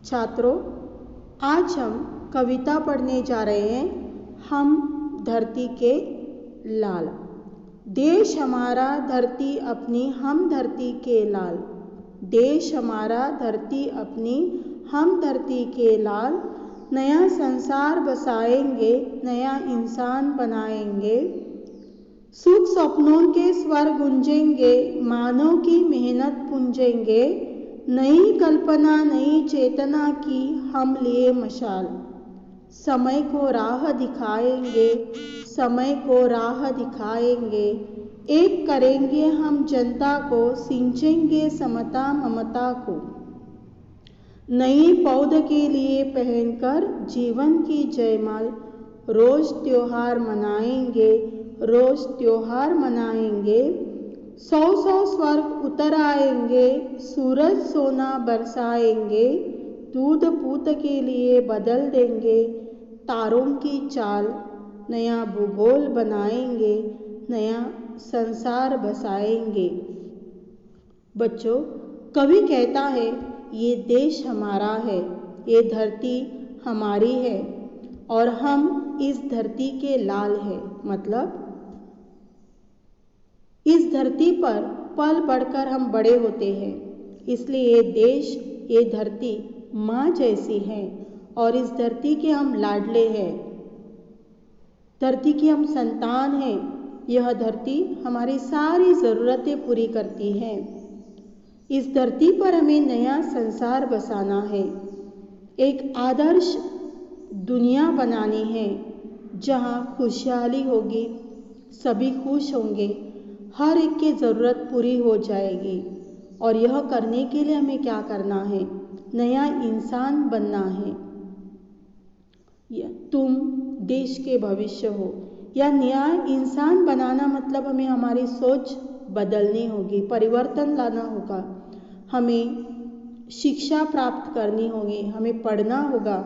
छात्रों, आज हम कविता पढ़ने जा रहे हैं। हम धरती के लाल। देश हमारा धरती अपनी, हम धरती के लाल। देश हमारा धरती अपनी, हम धरती के लाल। नया संसार बसाएंगे, नया इंसान बनाएंगे। सुख सपनों के स्वर गूंजेंगे, मानव की मेहनत पूंजेंगे। नई कल्पना नई चेतना की हम लिए मशाल। समय को राह दिखाएंगे, समय को राह दिखाएंगे। एक करेंगे हम जनता को, सिंचेंगे समता ममता को। नई पौध के लिए पहनकर जीवन की जयमाल। रोज त्योहार मनाएंगे, रोज त्योहार मनाएंगे। 100 स्वर्ग उतर आएंगे, सूरज सोना बरसाएंगे। दूध पूत के लिए बदल देंगे तारों की चाल। नया भूगोल बनाएंगे, नया संसार बसाएंगे। बच्चों, कवि कहता है ये देश हमारा है, ये धरती हमारी है और हम इस धरती के लाल हैं। मतलब इस धरती पर पल बढ़कर हम बड़े होते हैं। इसलिए ये देश, ये धरती माँ जैसी है और इस धरती के हम लाडले हैं। धरती की हम संतान हैं। यह धरती हमारी सारी ज़रूरतें पूरी करती है। इस धरती पर हमें नया संसार बसाना है। एक आदर्श दुनिया बनानी है जहाँ खुशहाली होगी, सभी खुश होंगे, हर एक की ज़रूरत पूरी हो जाएगी। और यह करने के लिए हमें क्या करना है? नया इंसान बनना है। तुम देश के भविष्य हो। या नया इंसान बनाना मतलब हमें हमारी सोच बदलनी होगी, परिवर्तन लाना होगा। हमें शिक्षा प्राप्त करनी होगी, हमें पढ़ना होगा।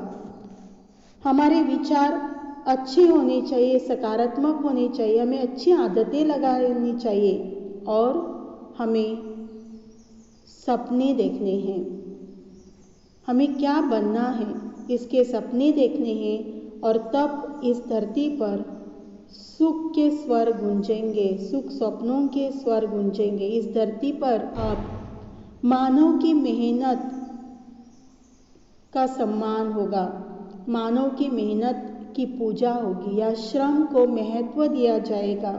हमारे विचार अच्छे होने चाहिए, सकारात्मक होने चाहिए। हमें अच्छी आदतें लगानी चाहिए और हमें सपने देखने हैं। हमें क्या बनना है, इसके सपने देखने हैं। और तब इस धरती पर सुख के स्वर गूंजेंगे, सुख सपनों के स्वर गूंजेंगे। इस धरती पर आप मानव की मेहनत का सम्मान होगा, मानव की मेहनत की पूजा होगी या श्रम को महत्व दिया जाएगा।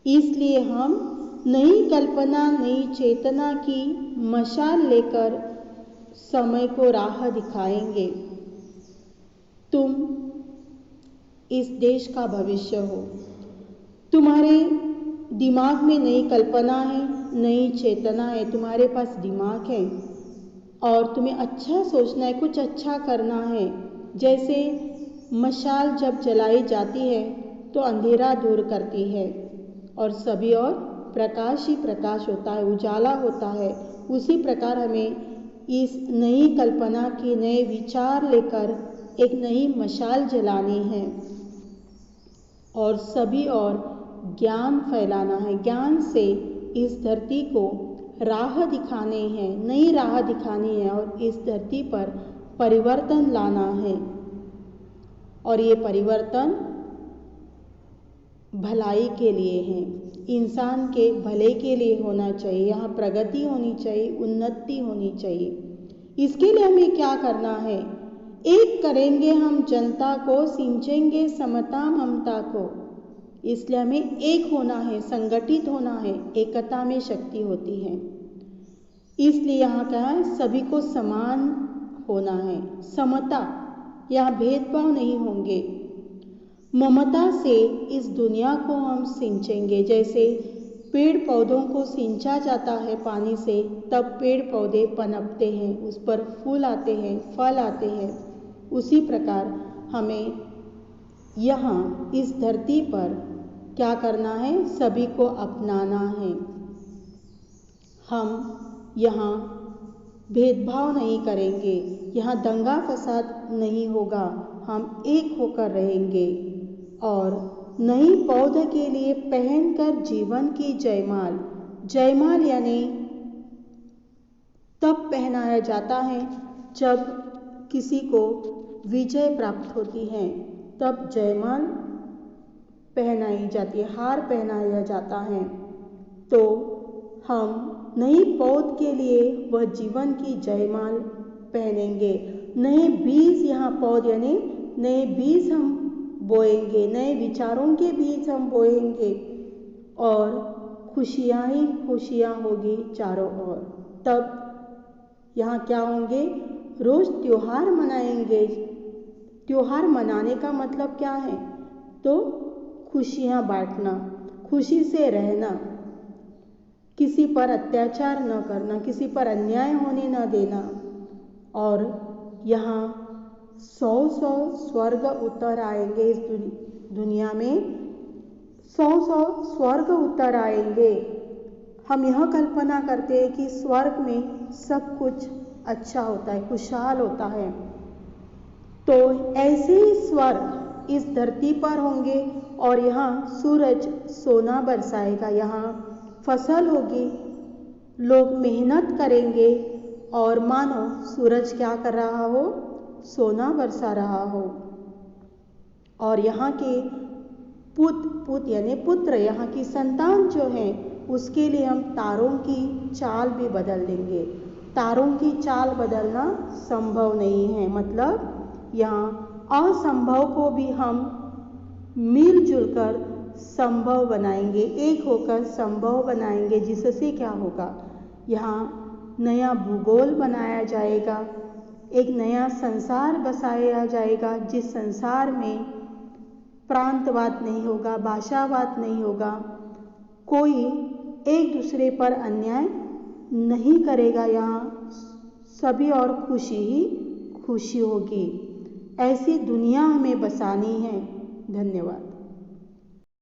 इसलिए हम नई कल्पना नई चेतना की मशाल लेकर समय को राह दिखाएंगे। तुम इस देश का भविष्य हो। तुम्हारे दिमाग में नई कल्पना है, नई चेतना है, तुम्हारे पास दिमाग है और तुम्हें अच्छा सोचना है, कुछ अच्छा करना है। जैसे मशाल जब जलाई जाती है तो अंधेरा दूर करती है और सभी और प्रकाश ही प्रकाश होता है, उजाला होता है। उसी प्रकार हमें इस नई कल्पना के नए विचार लेकर एक नई मशाल जलानी है और सभी और ज्ञान फैलाना है। ज्ञान से इस धरती को राह दिखाने हैं, नई राह दिखानी है और इस धरती पर परिवर्तन लाना है। और ये परिवर्तन भलाई के लिए है, इंसान के भले के लिए होना चाहिए। यहाँ प्रगति होनी चाहिए, उन्नति होनी चाहिए। इसके लिए हमें क्या करना है? एक करेंगे हम जनता को, सिंचेंगे समता ममता को। इसलिए हमें एक होना है, संगठित होना है। एकता में शक्ति होती है। इसलिए यहाँ क्या है? सभी को समान होना है, समता। यहाँ भेदभाव नहीं होंगे। ममता से इस दुनिया को हम सिंचेंगे। जैसे पेड़ पौधों को सिंचा जाता है पानी से, तब पेड़ पौधे पनपते हैं, उस पर फूल आते हैं, फल आते हैं। उसी प्रकार हमें यहाँ इस धरती पर क्या करना है? सभी को अपनाना है। हम यहाँ भेदभाव नहीं करेंगे, यहाँ दंगा फसाद नहीं होगा। हम एक होकर रहेंगे और नई पौध के लिए पहनकर जीवन की जयमाल। जयमाल यानी तब पहनाया जाता है जब किसी को विजय प्राप्त होती है तब जयमाल पहनाई जाती है, हार पहनाया जाता है। तो हम नई पौध के लिए वह जीवन की जयमाल पहनेंगे। नए बीज यहाँ पौध यानी नए बीज हम बोएंगे, नए विचारों के बीज हम बोएंगे और खुशियाँ ही खुशियाँ होगी चारों ओर। तब यहाँ क्या होंगे, रोज त्योहार मनाएंगे। त्योहार मनाने का मतलब क्या है, तो खुशियाँ बांटना, खुशी से रहना, किसी पर अत्याचार न करना, किसी पर अन्याय होने न देना। और यहाँ 100 स्वर्ग उतर आएंगे इस दुनिया में, 100 स्वर्ग उतर आएंगे। हम यह कल्पना करते हैं कि स्वर्ग में सब कुछ अच्छा होता है, खुशहाल होता है। तो ऐसे ही स्वर्ग इस धरती पर होंगे और यहाँ सूरज सोना बरसाएगा, यहाँ फसल होगी, लोग मेहनत करेंगे और मानो सूरज क्या कर रहा हो, सोना बरसा रहा हो। और यहाँ के पुत्र यानी पुत्र, यहाँ की संतान जो है उसके लिए हम तारों की चाल भी बदल देंगे। तारों की चाल बदलना संभव नहीं है, मतलब यहाँ असंभव को भी हम मिलजुल कर संभव बनाएंगे, एक होकर संभव बनाएंगे। जिससे क्या होगा, यहाँ नया भूगोल बनाया जाएगा, एक नया संसार बसाया जाएगा, जिस संसार में प्रांतवाद नहीं होगा, भाषावाद नहीं होगा, कोई एक दूसरे पर अन्याय नहीं करेगा। यहाँ सभी और खुशी ही खुशी होगी। ऐसी दुनिया हमें बसानी है। धन्यवाद।